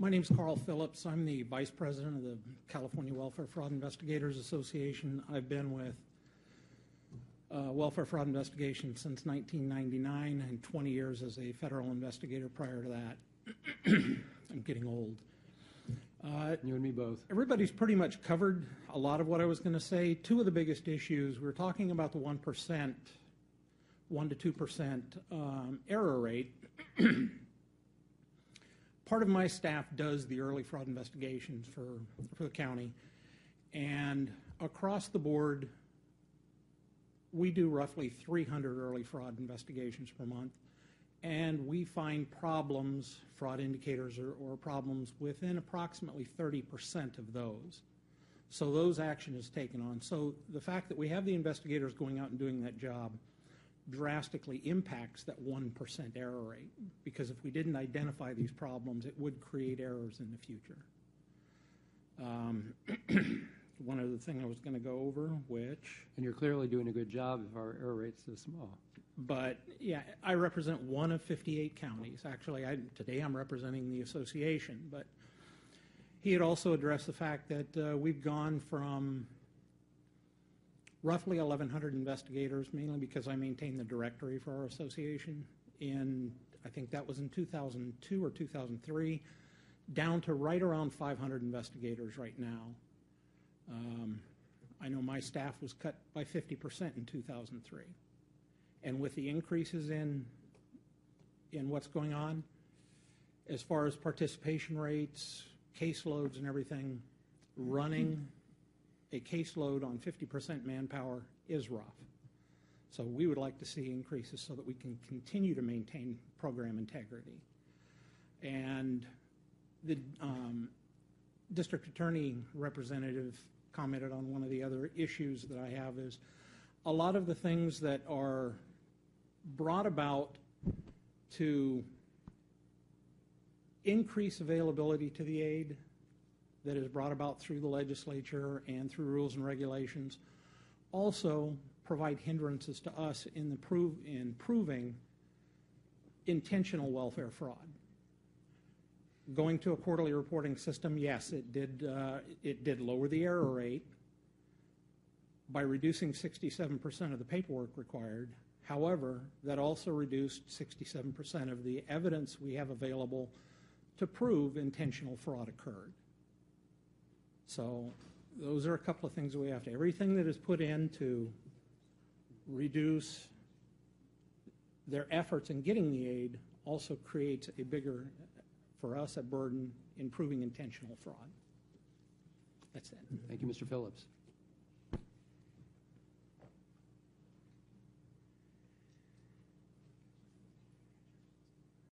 My name's Karl Phillipps. I'm the Vice President of the California Welfare Fraud Investigators Association. I've been with Welfare Fraud Investigation since 1999 and 20 years as a federal investigator prior to that. I'm getting old. You and me both. Everybody's pretty much covered a lot of what I was going to say. Two of the biggest issues, we're talking about the 1%, 1 to 2% error rate. Part of my staff does the early fraud investigations for the county, and across the board, we do roughly 300 early fraud investigations per month, and we find problems, fraud indicators or problems within approximately 30% of those. So those action is taken on. So the fact that we have the investigators going out and doing that job drastically impacts that 1% error rate, because if we didn't identify these problems, it would create errors in the future. One other thing I was going to go over, which... And you're clearly doing a good job if our error rate's so small. But, yeah, I represent one of 58 counties. Actually, today I'm representing the association, but he had also addressed the fact that we've gone from roughly 1,100 investigators, mainly because I maintain the directory for our association, I think that was in 2002 or 2003, down to right around 500 investigators right now. I know my staff was cut by 50% in 2003. And with the increases in what's going on, as far as participation rates, caseloads and everything, running a caseload on 50% manpower is rough. So we would like to see increases so that we can continue to maintain program integrity. And the district attorney representative commented on one of the other issues that I have is a lot of the things that are brought about to increase availability to the aid that is brought about through the legislature and through rules and regulations also provide hindrances to us in proving intentional welfare fraud. Going to a quarterly reporting system, yes, it did lower the error rate by reducing 67% of the paperwork required. However, that also reduced 67% of the evidence we have available to prove intentional fraud occurred. So those are a couple of things that we have to, everything that is put in to reduce their efforts in getting the aid also creates a bigger, for us, a burden in proving intentional fraud. That's it. Thank you, Mr. Phillips.